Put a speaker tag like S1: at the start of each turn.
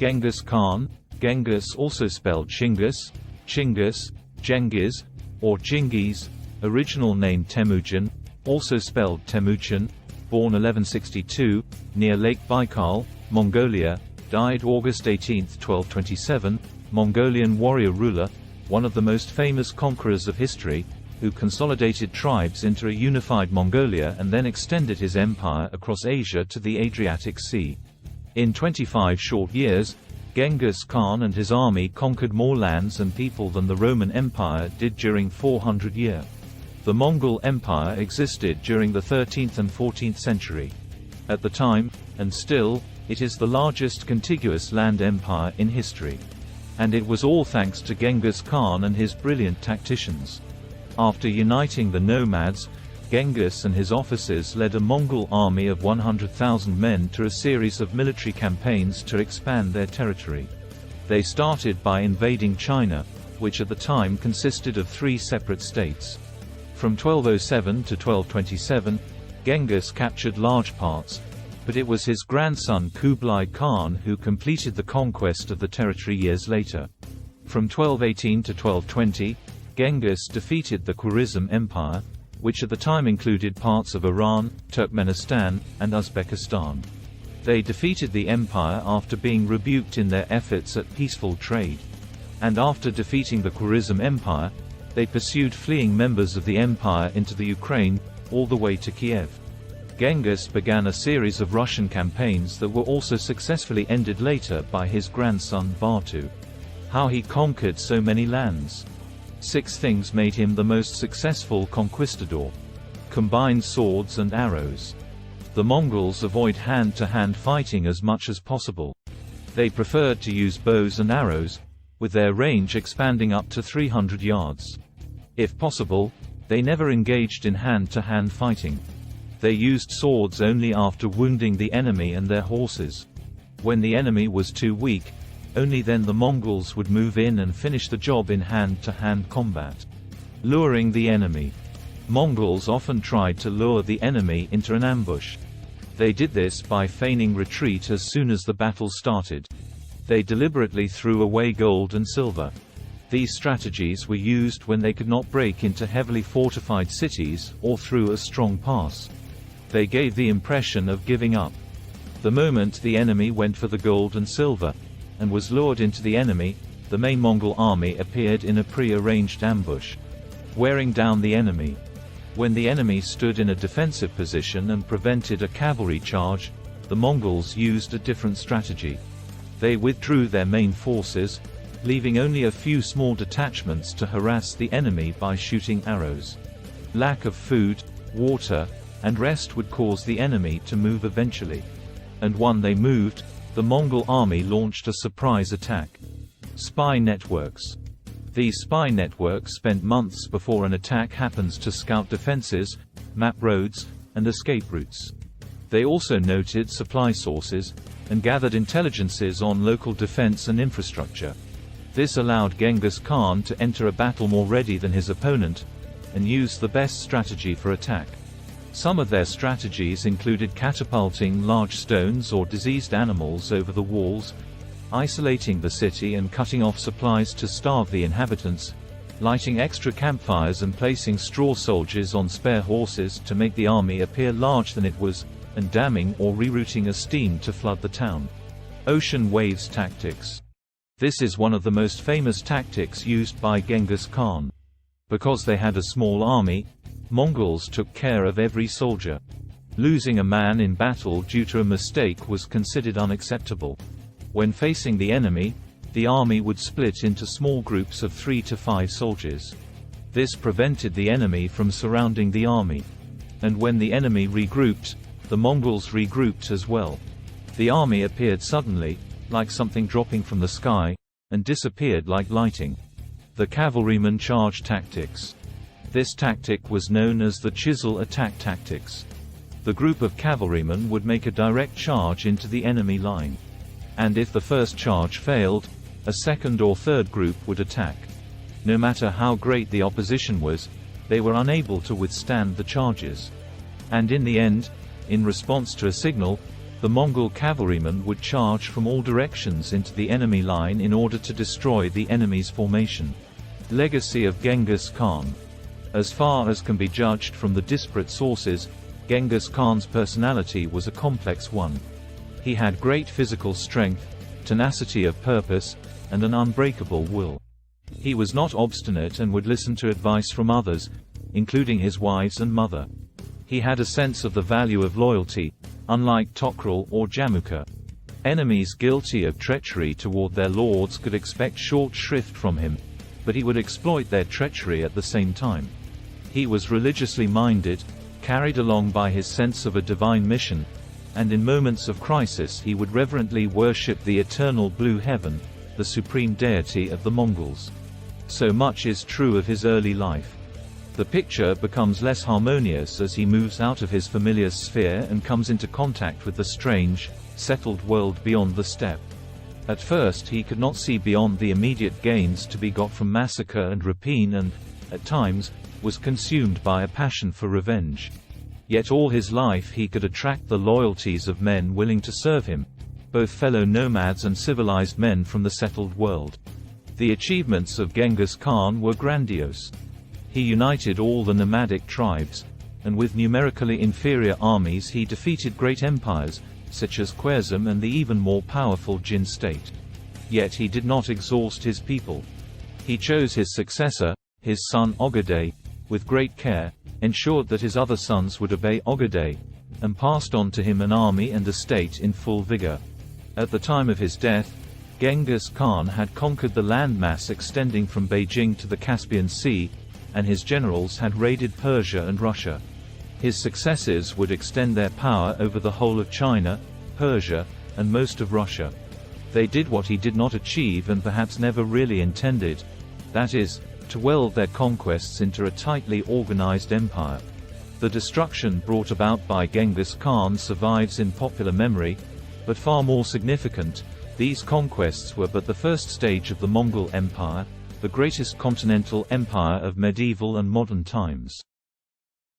S1: Genghis Khan, Genghis also spelled Chinggis, Chinggis, Genghis, or Jingis, original name Temujin, also spelled Temujin, born 1162, near Lake Baikal, Mongolia, died August 18, 1227, Mongolian warrior ruler, one of the most famous conquerors of history, who consolidated tribes into a unified Mongolia and then extended his empire across Asia to the Adriatic Sea. In 25 short years, Genghis Khan and his army conquered more lands and people than the Roman Empire did during 400 years. The Mongol Empire existed during the 13th and 14th century. At the time, and still, it is the largest contiguous land empire in history. And it was all thanks to Genghis Khan and his brilliant tacticians. After uniting the nomads, Genghis and his officers led a Mongol army of 100,000 men to a series of military campaigns to expand their territory. They started by invading China, which at the time consisted of 3 separate states. From 1207 to 1227, Genghis captured large parts, but it was his grandson Kublai Khan who completed the conquest of the territory years later. From 1218 to 1220, Genghis defeated the Khwarezm Empire, which at the time included parts of Iran, Turkmenistan, and Uzbekistan. They defeated the empire after being rebuked in their efforts at peaceful trade. And after defeating the Khwarezm Empire, they pursued fleeing members of the empire into the Ukraine, all the way to Kiev. Genghis began a series of Russian campaigns that were also successfully ended later by his grandson Batu. How he conquered so many lands. 6 things made him the most successful conquistador. Combined swords and arrows. The Mongols avoid hand-to-hand fighting as much as possible. They preferred to use bows and arrows, with their range expanding up to 300 yards. If possible, they never engaged in hand-to-hand fighting. They used swords only after wounding the enemy and their horses. When the enemy was too weak, only then the Mongols would move in and finish the job in hand-to-hand combat. Luring the enemy. Mongols often tried to lure the enemy into an ambush. They did this by feigning retreat as soon as the battle started. They deliberately threw away gold and silver. These strategies were used when they could not break into heavily fortified cities, or through a strong pass. They gave the impression of giving up. The moment the enemy went for the gold and silver, and was lured into the enemy, the main Mongol army appeared in a pre-arranged ambush, wearing down the enemy. When the enemy stood in a defensive position and prevented a cavalry charge, the Mongols used a different strategy. They withdrew their main forces, leaving only a few small detachments to harass the enemy by shooting arrows. Lack of food, water, and rest would cause the enemy to move eventually. And when they moved, the Mongol army launched a surprise attack. Spy networks. These spy networks spent months before an attack happens to scout defenses, map roads, and escape routes. They also noted supply sources, and gathered intelligences on local defense and infrastructure. This allowed Genghis Khan to enter a battle more ready than his opponent, and use the best strategy for attack. Some of their strategies included catapulting large stones or diseased animals over the walls, isolating the city and cutting off supplies to starve the inhabitants, lighting extra campfires and placing straw soldiers on spare horses to make the army appear larger than it was, and damming or rerouting a stream to flood the town. Ocean waves tactics. This is one of the most famous tactics used by Genghis Khan. Because they had a small army, Mongols took care of every soldier. Losing a man in battle due to a mistake was considered unacceptable. When facing the enemy, the army would split into small groups of 3 to 5 soldiers. This prevented the enemy from surrounding the army. And when the enemy regrouped, the Mongols regrouped as well. The army appeared suddenly, like something dropping from the sky, and disappeared like lighting. The cavalryman charge tactics. This tactic was known as the chisel attack tactics. The group of cavalrymen would make a direct charge into the enemy line. And if the first charge failed, a second or third group would attack. No matter how great the opposition was, they were unable to withstand the charges. And in the end, in response to a signal, The Mongol cavalrymen would charge from all directions into the enemy line in order to destroy the enemy's formation. Legacy of Genghis Khan. As far as can be judged from the disparate sources, Genghis Khan's personality was a complex one. He had great physical strength, tenacity of purpose, and an unbreakable will. He was not obstinate and would listen to advice from others, including his wives and mother. He had a sense of the value of loyalty, unlike Tokrul or Jamukha. Enemies guilty of treachery toward their lords could expect short shrift from him, but he would exploit their treachery at the same time. He was religiously minded, carried along by his sense of a divine mission, and in moments of crisis he would reverently worship the eternal blue heaven, the supreme deity of the Mongols. So much is true of his early life. The picture becomes less harmonious as he moves out of his familiar sphere and comes into contact with the strange, settled world beyond the steppe. At first he could not see beyond the immediate gains to be got from massacre and rapine and, at times, was consumed by a passion for revenge. Yet all his life he could attract the loyalties of men willing to serve him, both fellow nomads and civilized men from the settled world. The achievements of Genghis Khan were grandiose. He united all the nomadic tribes, and with numerically inferior armies he defeated great empires, such as Khwarezm and the even more powerful Jin state. Yet he did not exhaust his people. He chose his successor, his son Ogedei, with great care, ensured that his other sons would obey Ogedei, and passed on to him an army and a state in full vigor. At the time of his death, Genghis Khan had conquered the landmass extending from Beijing to the Caspian Sea, and his generals had raided Persia and Russia. His successors would extend their power over the whole of China, Persia, and most of Russia. They did what he did not achieve and perhaps never really intended, that is, to weld their conquests into a tightly organized empire. The destruction brought about by Genghis Khan survives in popular memory, but far more significant, these conquests were but the first stage of the Mongol Empire, the greatest continental empire of medieval and modern times.